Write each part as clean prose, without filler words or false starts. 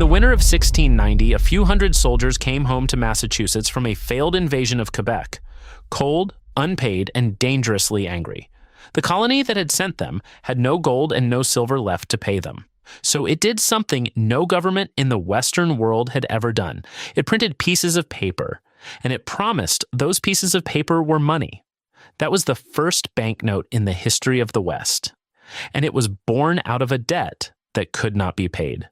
the winter of 1690, a few hundred soldiers came home to Massachusetts from a failed invasion of Quebec, cold, unpaid, and dangerously angry. The colony that had sent them had no gold and no silver left to pay them. So it did something no government in the Western world had ever done. It printed pieces of paper, and it promised those pieces of paper were money. That was the first banknote in the history of the West, and it was born out of a debt that could not be paid.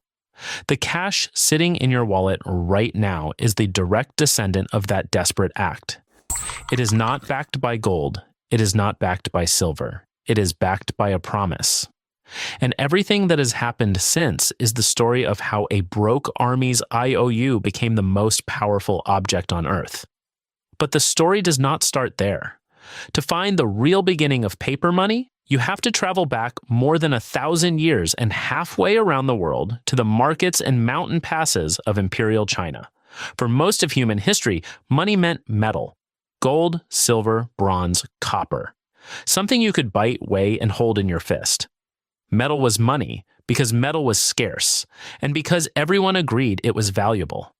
The cash sitting in your wallet right now is the direct descendant of that desperate act. It is not backed by gold. It is not backed by silver. It is backed by a promise. And everything that has happened since is the story of how a broke army's IOU became the most powerful object on Earth. But the story does not start there. To find the real beginning of paper money, you have to travel back more than 1,000 years and halfway around the world to the markets and mountain passes of imperial China. For most of human history, money meant metal: gold, silver, bronze, copper. Something you could bite, weigh, and hold in your fist. Metal was money because metal was scarce, and because everyone agreed it was valuable.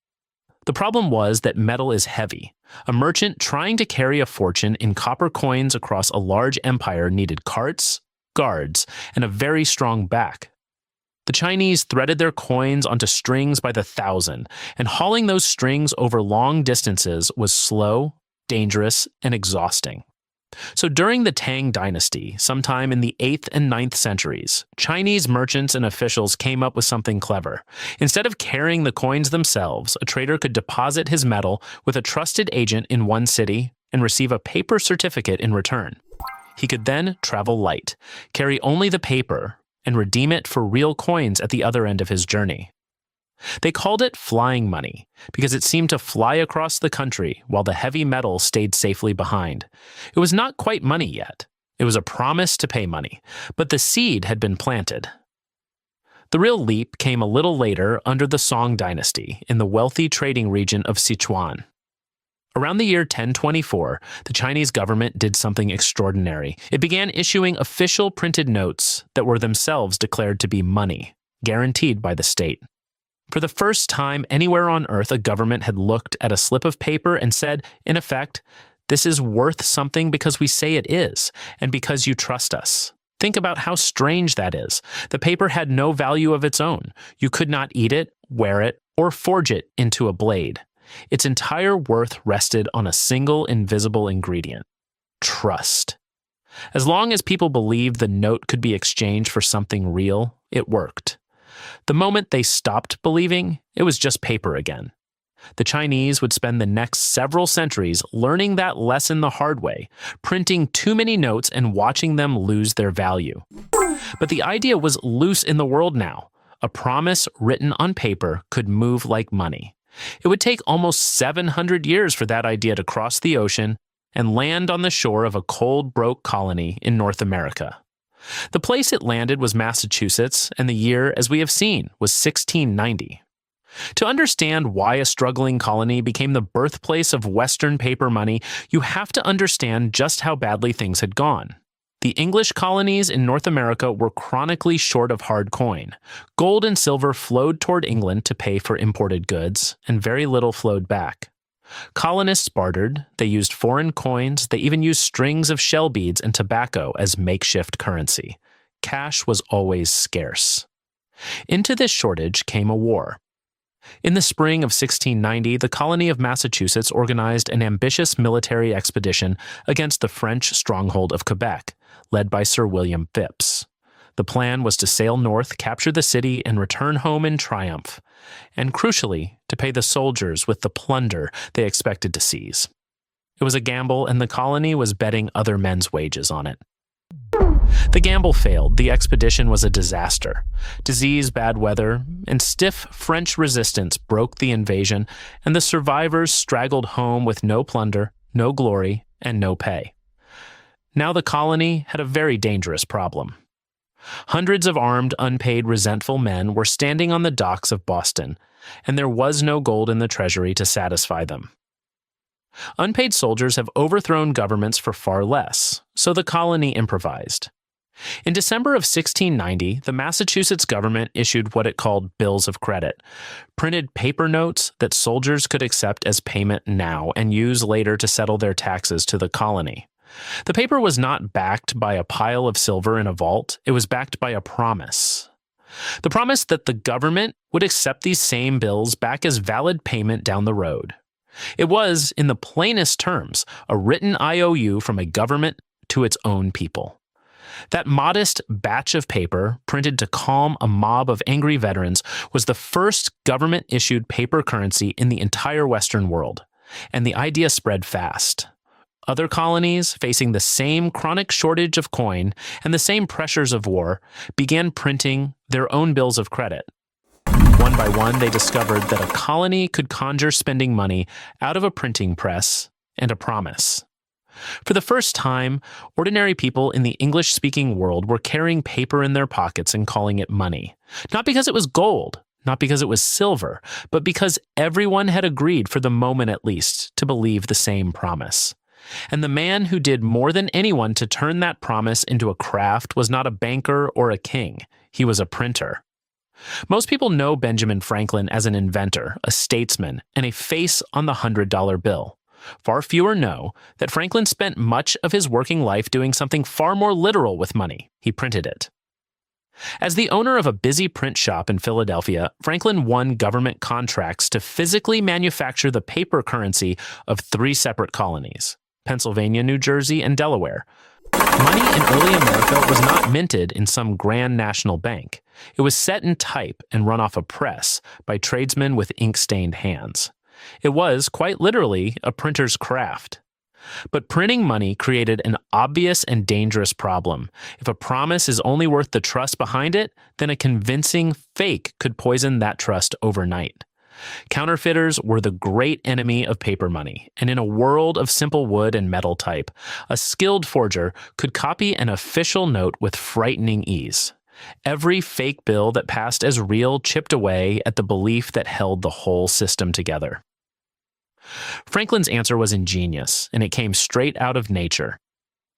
The problem was that metal is heavy. A merchant trying to carry a fortune in copper coins across a large empire needed carts, guards, and a very strong back. The Chinese threaded their coins onto strings by the thousand, and hauling those strings over long distances was slow, dangerous, and exhausting. So during the Tang dynasty, sometime in the 8th and 9th centuries, Chinese merchants and officials came up with something clever. Instead of carrying the coins themselves, a trader could deposit his metal with a trusted agent in one city and receive a paper certificate in return. He could then travel light, carry only the paper, and redeem it for real coins at the other end of his journey. They called it flying money because it seemed to fly across the country while the heavy metal stayed safely behind. It was not quite money yet. It was a promise to pay money, but the seed had been planted. The real leap came a little later under the Song dynasty in the wealthy trading region of Sichuan. Around the year 1024, the Chinese government did something extraordinary. It began issuing official printed notes that were themselves declared to be money, guaranteed by the state. For the first time anywhere on Earth, a government had looked at a slip of paper and said, in effect, this is worth something because we say it is, and because you trust us. Think about how strange that is. The paper had no value of its own. You could not eat it, wear it, or forge it into a blade. Its entire worth rested on a single invisible ingredient: trust. As long as people believed the note could be exchanged for something real, it worked. The moment they stopped believing, it was just paper again. The Chinese would spend the next several centuries learning that lesson the hard way, printing too many notes and watching them lose their value. But the idea was loose in the world now. A promise written on paper could move like money. It would take almost 700 years for that idea to cross the ocean and land on the shore of a cold, broke colony in North America. The place it landed was Massachusetts, and the year, as we have seen, was 1690. To understand why a struggling colony became the birthplace of Western paper money, you have to understand just how badly things had gone. The English colonies in North America were chronically short of hard coin. Gold and silver flowed toward England to pay for imported goods, and very little flowed back. Colonists bartered, they used foreign coins, they even used strings of shell beads and tobacco as makeshift currency. Cash was always scarce. Into this shortage came a war. In the spring of 1690, the colony of Massachusetts organized an ambitious military expedition against the French stronghold of Quebec, led by Sir William Phipps. The plan was to sail north, capture the city, and return home in triumph, and crucially, to pay the soldiers with the plunder they expected to seize. It was a gamble, and the colony was betting other men's wages on it. The gamble failed. The expedition was a disaster. Disease, bad weather, and stiff French resistance broke the invasion, and the survivors straggled home with no plunder, no glory, and no pay. Now the colony had a very dangerous problem. Hundreds of armed, unpaid, resentful men were standing on the docks of Boston, and there was no gold in the treasury to satisfy them. Unpaid soldiers have overthrown governments for far less, so the colony improvised. In December of 1690, the Massachusetts government issued what it called bills of credit, printed paper notes that soldiers could accept as payment now and use later to settle their taxes to the colony. The paper was not backed by a pile of silver in a vault, it was backed by a promise. The promise that the government would accept these same bills back as valid payment down the road. It was, in the plainest terms, a written IOU from a government to its own people. That modest batch of paper, printed to calm a mob of angry veterans, was the first government-issued paper currency in the entire Western world, and the idea spread fast. Other colonies, facing the same chronic shortage of coin and the same pressures of war, began printing their own bills of credit. One by one, they discovered that a colony could conjure spending money out of a printing press and a promise. For the first time, ordinary people in the English-speaking world were carrying paper in their pockets and calling it money. Not because it was gold, not because it was silver, but because everyone had agreed, for the moment at least, to believe the same promise. And the man who did more than anyone to turn that promise into a craft was not a banker or a king. He was a printer. Most people know Benjamin Franklin as an inventor, a statesman, and a face on the $100 bill. Far fewer know that Franklin spent much of his working life doing something far more literal with money. He printed it. As the owner of a busy print shop in Philadelphia, Franklin won government contracts to physically manufacture the paper currency of 3 separate colonies: Pennsylvania, New Jersey, and Delaware. Money in early America was not minted in some grand national bank. It was set in type and run off a press by tradesmen with ink-stained hands. It was, quite literally, a printer's craft. But printing money created an obvious and dangerous problem. If a promise is only worth the trust behind it, then a convincing fake could poison that trust overnight. Counterfeiters were the great enemy of paper money, and in a world of simple wood and metal type, a skilled forger could copy an official note with frightening ease. Every fake bill that passed as real chipped away at the belief that held the whole system together. Franklin's answer was ingenious, and it came straight out of nature.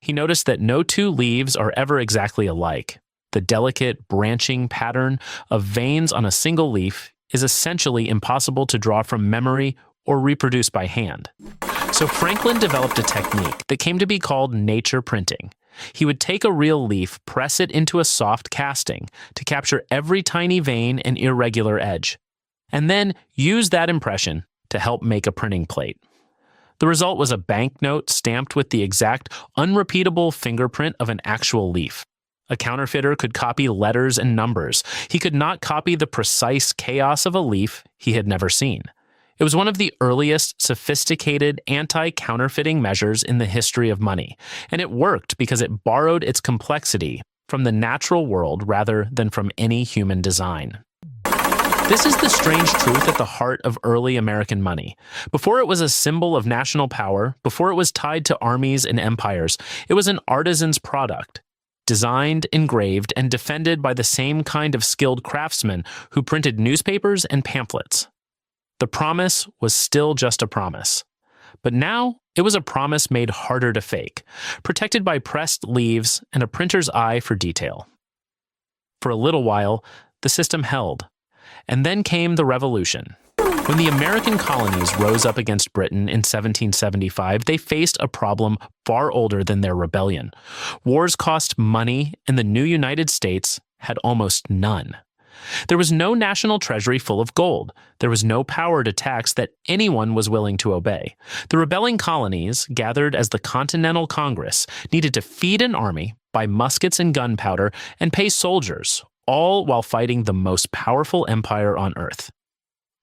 He noticed that no 2 leaves are ever exactly alike. The delicate, branching pattern of veins on a single leaf is essentially impossible to draw from memory or reproduce by hand. So Franklin developed a technique that came to be called nature printing. He would take a real leaf, press it into a soft casting to capture every tiny vein and irregular edge, and then use that impression to help make a printing plate. The result was a banknote stamped with the exact, unrepeatable fingerprint of an actual leaf. A counterfeiter could copy letters and numbers. He could not copy the precise chaos of a leaf he had never seen. It was one of the earliest sophisticated anti-counterfeiting measures in the history of money, and it worked because it borrowed its complexity from the natural world rather than from any human design. This is the strange truth at the heart of early American money. Before it was a symbol of national power, before it was tied to armies and empires, it was an artisan's product, designed, engraved, and defended by the same kind of skilled craftsmen who printed newspapers and pamphlets. The promise was still just a promise. But now, it was a promise made harder to fake, protected by pressed leaves and a printer's eye for detail. For a little while, the system held. And then came the Revolution. When the American colonies rose up against Britain in 1775, they faced a problem far older than their rebellion. Wars cost money, and the new United States had almost none. There was no national treasury full of gold. There was no power to tax that anyone was willing to obey. The rebelling colonies, gathered as the Continental Congress, needed to feed an army, buy muskets and gunpowder, and pay soldiers, all while fighting the most powerful empire on earth.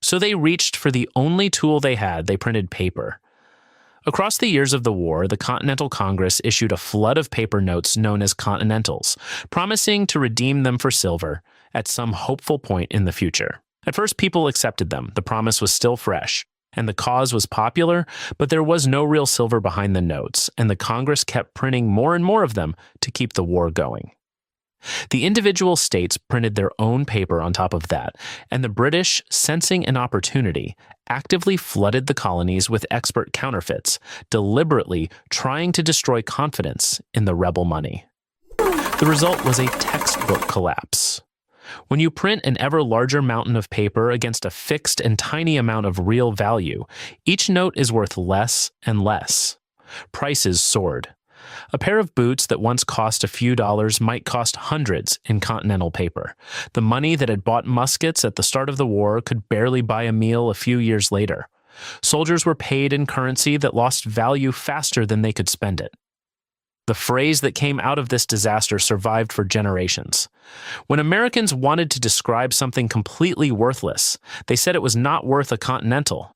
So they reached for the only tool they had. They printed paper. Across the years of the war, the Continental Congress issued a flood of paper notes known as Continentals, promising to redeem them for silver at some hopeful point in the future. At first, people accepted them. The promise was still fresh, and the cause was popular, but there was no real silver behind the notes, and the Congress kept printing more and more of them to keep the war going. The individual states printed their own paper on top of that, and the British, sensing an opportunity, actively flooded the colonies with expert counterfeits, deliberately trying to destroy confidence in the rebel money. The result was a textbook collapse. When you print an ever larger mountain of paper against a fixed and tiny amount of real value, each note is worth less and less. Prices soared. A pair of boots that once cost a few dollars might cost hundreds in Continental paper. The money that had bought muskets at the start of the war could barely buy a meal a few years later. Soldiers were paid in currency that lost value faster than they could spend it. The phrase that came out of this disaster survived for generations. When Americans wanted to describe something completely worthless, they said it was not worth a Continental.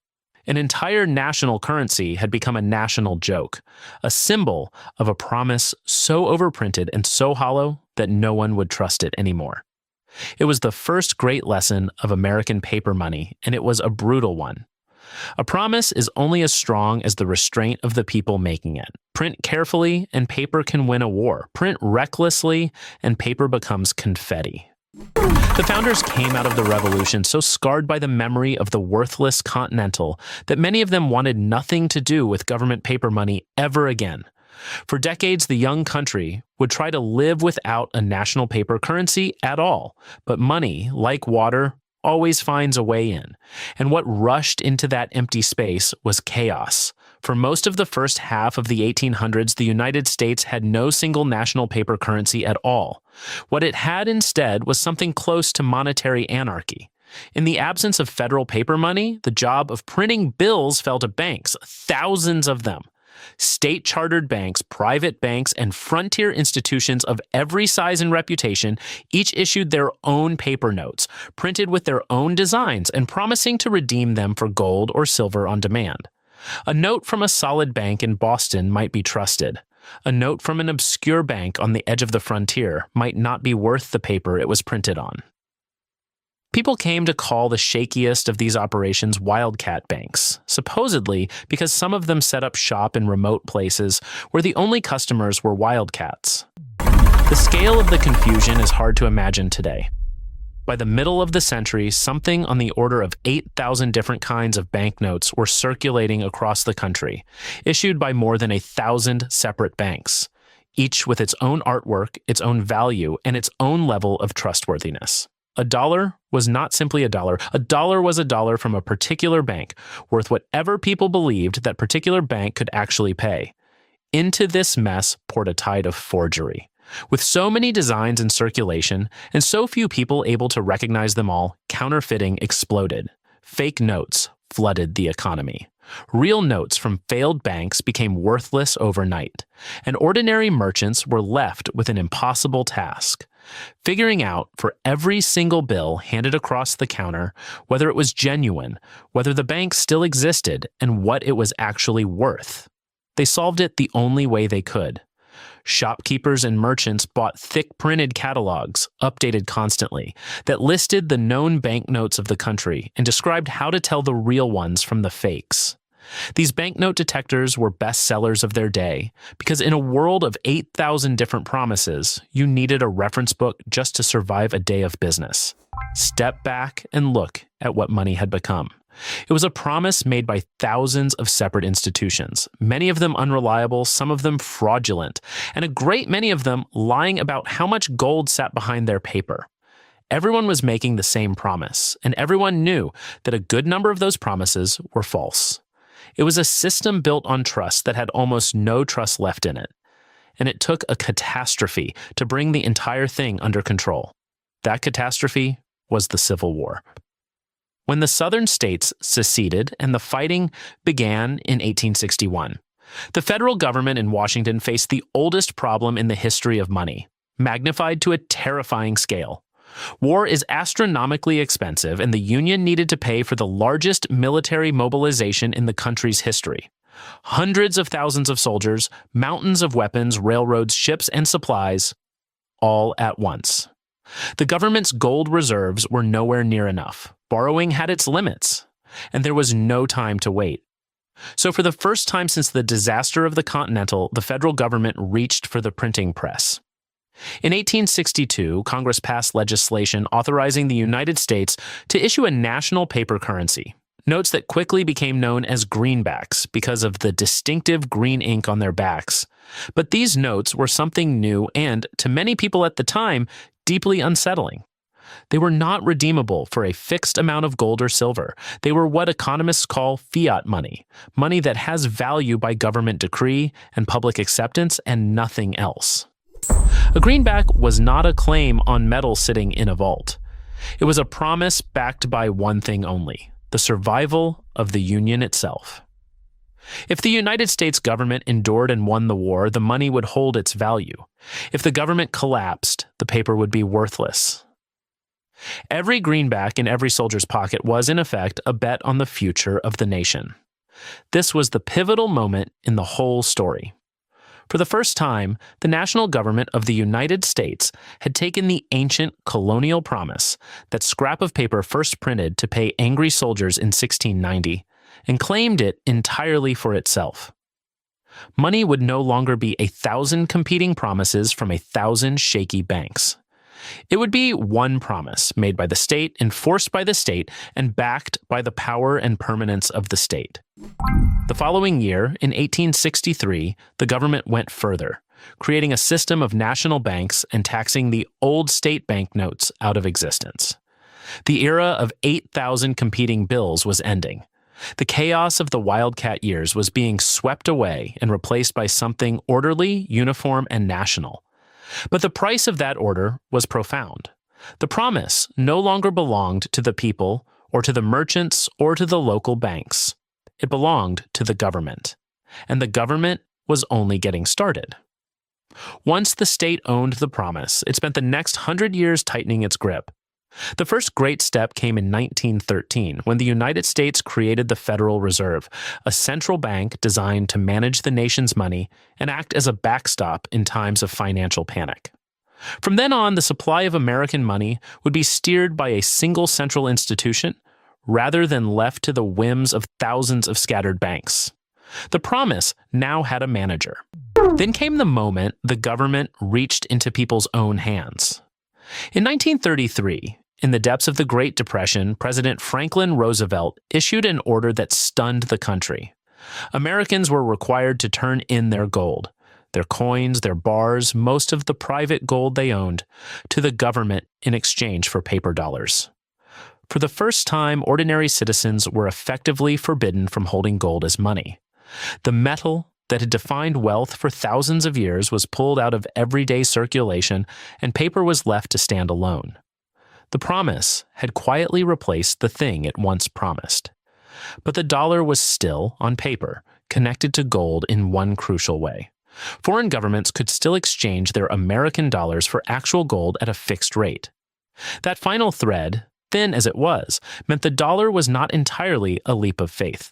An entire national currency had become a national joke, a symbol of a promise so overprinted and so hollow that no one would trust it anymore. It was the first great lesson of American paper money, and it was a brutal one. A promise is only as strong as the restraint of the people making it. Print carefully, and paper can win a war. Print recklessly, and paper becomes confetti. The founders came out of the revolution so scarred by the memory of the worthless Continental that many of them wanted nothing to do with government paper money ever again. For decades, the young country would try to live without a national paper currency at all, but money, like water, always finds a way in. And what rushed into that empty space was chaos. For most of the first half of the 1800s, the United States had no single national paper currency at all. What it had instead was something close to monetary anarchy. In the absence of federal paper money, the job of printing bills fell to banks, thousands of them. State-chartered banks, private banks, and frontier institutions of every size and reputation each issued their own paper notes, printed with their own designs and promising to redeem them for gold or silver on demand. A note from a solid bank in Boston might be trusted. A note from an obscure bank on the edge of the frontier might not be worth the paper it was printed on. People came to call the shakiest of these operations wildcat banks, supposedly because some of them set up shop in remote places where the only customers were wildcats. The scale of the confusion is hard to imagine today. By the middle of the century, something on the order of 8,000 different kinds of banknotes were circulating across the country, issued by more than 1,000 separate banks, each with its own artwork, its own value, and its own level of trustworthiness. A dollar was not simply a dollar. A dollar was a dollar from a particular bank, worth whatever people believed that particular bank could actually pay. Into this mess poured a tide of forgery. With so many designs in circulation and so few people able to recognize them all, counterfeiting exploded. Fake notes flooded the economy. Real notes from failed banks became worthless overnight, and ordinary merchants were left with an impossible task: figuring out for every single bill handed across the counter whether it was genuine, whether the bank still existed, and what it was actually worth. They solved it the only way they could. Shopkeepers and merchants bought thick printed catalogs, updated constantly, that listed the known banknotes of the country and described how to tell the real ones from the fakes. These banknote detectors were bestsellers of their day because in a world of 8,000 different promises, you needed a reference book just to survive a day of business. Step back and look at what money had become. It was a promise made by thousands of separate institutions, many of them unreliable, some of them fraudulent, and a great many of them lying about how much gold sat behind their paper. Everyone was making the same promise, and everyone knew that a good number of those promises were false. It was a system built on trust that had almost no trust left in it, and it took a catastrophe to bring the entire thing under control. That catastrophe was the Civil War. When the southern states seceded and the fighting began in 1861, the federal government in Washington faced the oldest problem in the history of money, magnified to a terrifying scale. War is astronomically expensive, and the Union needed to pay for the largest military mobilization in the country's history. Hundreds of thousands of soldiers, mountains of weapons, railroads, ships, and supplies, all at once. The government's gold reserves were nowhere near enough. Borrowing had its limits, and there was no time to wait. So for the first time since the disaster of the Continental, the federal government reached for the printing press. In 1862, Congress passed legislation authorizing the United States to issue a national paper currency. Notes that quickly became known as greenbacks because of the distinctive green ink on their backs But these notes were something new and, to many people at the time, deeply unsettling. They were not redeemable for a fixed amount of gold or silver. They were what economists call fiat money, money that has value by government decree and public acceptance and nothing else. A greenback was not a claim on metal sitting in a vault. It was a promise backed by one thing only: the survival of the Union itself. If the United States government endured and won the war, the money would hold its value. If the government collapsed, the paper would be worthless. Every greenback in every soldier's pocket was, in effect, a bet on the future of the nation. This was the pivotal moment in the whole story. For the first time, the national government of the United States had taken the ancient colonial promise, that scrap of paper first printed to pay angry soldiers in 1690, and claimed it entirely for itself. Money would no longer be 1,000 competing promises from 1,000 shaky banks. It would be one promise made by the state, enforced by the state, and backed by the power and permanence of the state. The following year, in 1863, the government went further, creating a system of national banks and taxing the old state banknotes out of existence. The era of 8,000 competing bills was ending. The chaos of the wildcat years was being swept away and replaced by something orderly, uniform, and national. But the price of that order was profound. The promise no longer belonged to the people, or to the merchants, or to the local banks. It belonged to the government. And the government was only getting started. Once the state owned the promise, it spent the next 100 years tightening its grip. The first great step came in 1913, when the United States created the Federal Reserve, a central bank designed to manage the nation's money and act as a backstop in times of financial panic. From then on, the supply of American money would be steered by a single central institution, rather than left to the whims of thousands of scattered banks. The promise now had a manager. Then came the moment the government reached into people's own hands. In 1933, in the depths of the Great Depression, President Franklin Roosevelt issued an order that stunned the country. Americans were required to turn in their gold, their coins, their bars, most of the private gold they owned, to the government in exchange for paper dollars. For the first time, ordinary citizens were effectively forbidden from holding gold as money. The metal that had defined wealth for thousands of years was pulled out of everyday circulation, and paper was left to stand alone. The promise had quietly replaced the thing it once promised. But the dollar was still, on paper, connected to gold in one crucial way. Foreign governments could still exchange their American dollars for actual gold at a fixed rate. That final thread, thin as it was, meant the dollar was not entirely a leap of faith.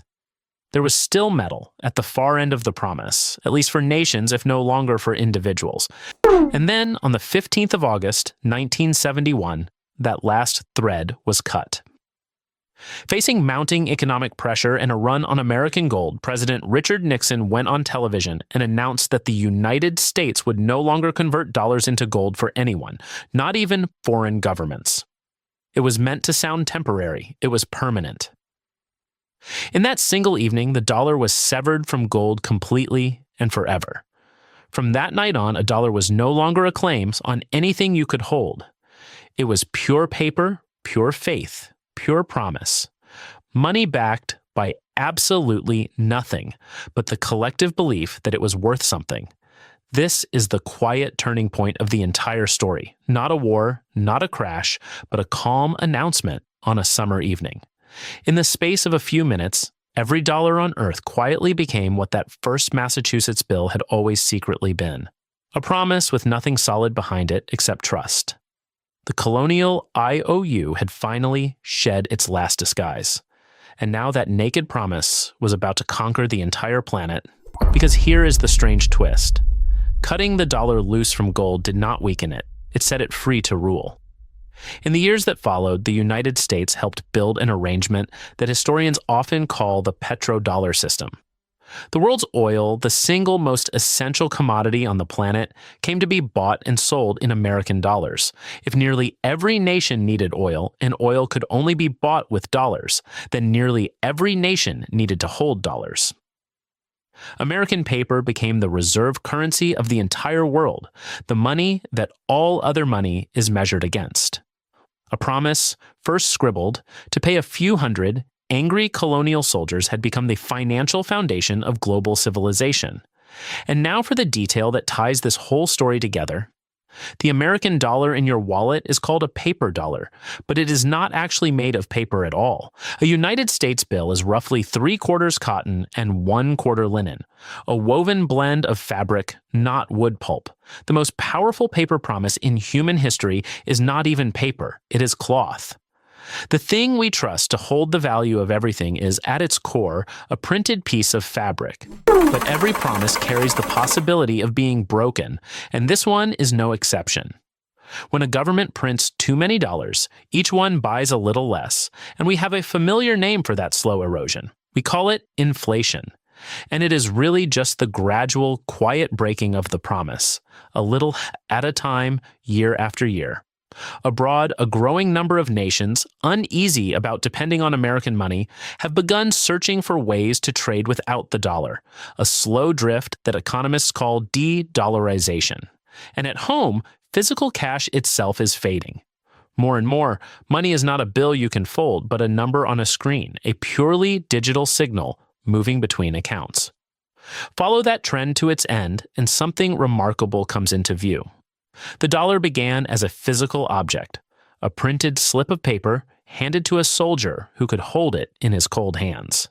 There was still metal at the far end of the promise, at least for nations if no longer for individuals. And then, on the 15th of August, 1971, that last thread was cut. Facing mounting economic pressure and a run on American gold, President Richard Nixon went on television and announced that the United States would no longer convert dollars into gold for anyone, not even foreign governments. It was meant to sound temporary. It was permanent. In that single evening, the dollar was severed from gold completely and forever. From that night on, a dollar was no longer a claim on anything you could hold. It was pure paper, pure faith, pure promise. Money backed by absolutely nothing but the collective belief that it was worth something. This is the quiet turning point of the entire story. Not a war, not a crash, but a calm announcement on a summer evening. In the space of a few minutes, every dollar on earth quietly became what that first Massachusetts bill had always secretly been. A promise with nothing solid behind it except trust. The colonial IOU had finally shed its last disguise. And now that naked promise was about to conquer the entire planet. Because here is the strange twist. Cutting the dollar loose from gold did not weaken it. It set it free to rule. In the years that followed, the United States helped build an arrangement that historians often call the petrodollar system. The world's oil, the single most essential commodity on the planet, came to be bought and sold in American dollars. If nearly every nation needed oil, and oil could only be bought with dollars, then nearly every nation needed to hold dollars. American paper became the reserve currency of the entire world, the money that all other money is measured against. A promise, first scribbled, to pay a few hundred angry colonial soldiers had become the financial foundation of global civilization. And now for the detail that ties this whole story together. The American dollar in your wallet is called a paper dollar, but it is not actually made of paper at all. A United States bill is roughly 3/4 cotton and 1/4 linen, a woven blend of fabric, not wood pulp. The most powerful paper promise in human history is not even paper, it is cloth. The thing we trust to hold the value of everything is, at its core, a printed piece of fabric. But every promise carries the possibility of being broken, and this one is no exception. When a government prints too many dollars, each one buys a little less, and we have a familiar name for that slow erosion. We call it inflation. And it is really just the gradual, quiet breaking of the promise, a little at a time, year after year. Abroad, a growing number of nations, uneasy about depending on American money, have begun searching for ways to trade without the dollar, a slow drift that economists call de-dollarization. And at home, physical cash itself is fading. More and more, money is not a bill you can fold, but a number on a screen, a purely digital signal moving between accounts. Follow that trend to its end, and something remarkable comes into view. The dollar began as a physical object, a printed slip of paper handed to a soldier who could hold it in his cold hands.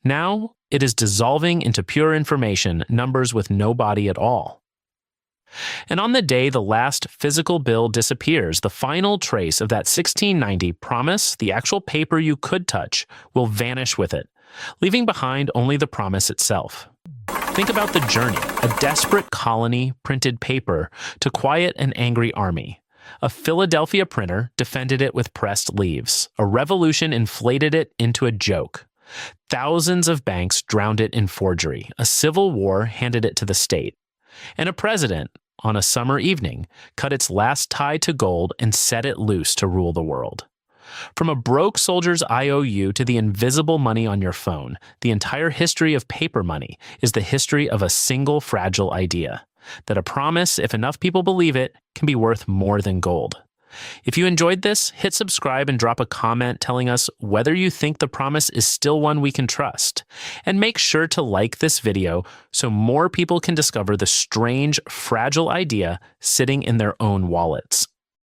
Now, it is dissolving into pure information, numbers with no body at all. And on the day the last physical bill disappears, the final trace of that 1690 promise, the actual paper you could touch, will vanish with it, leaving behind only the promise itself. Think about the journey, a desperate colony printed paper to quiet an angry army. A Philadelphia printer defended it with pressed leaves. A revolution inflated it into a joke. Thousands of banks drowned it in forgery. A civil war handed it to the state. And a president, on a summer evening, cut its last tie to gold and set it loose to rule the world. From a broke soldier's IOU to the invisible money on your phone, the entire history of paper money is the history of a single fragile idea, that a promise, if enough people believe it, can be worth more than gold. If you enjoyed this, hit subscribe and drop a comment telling us whether you think the promise is still one we can trust. And make sure to like this video so more people can discover the strange, fragile idea sitting in their own wallets.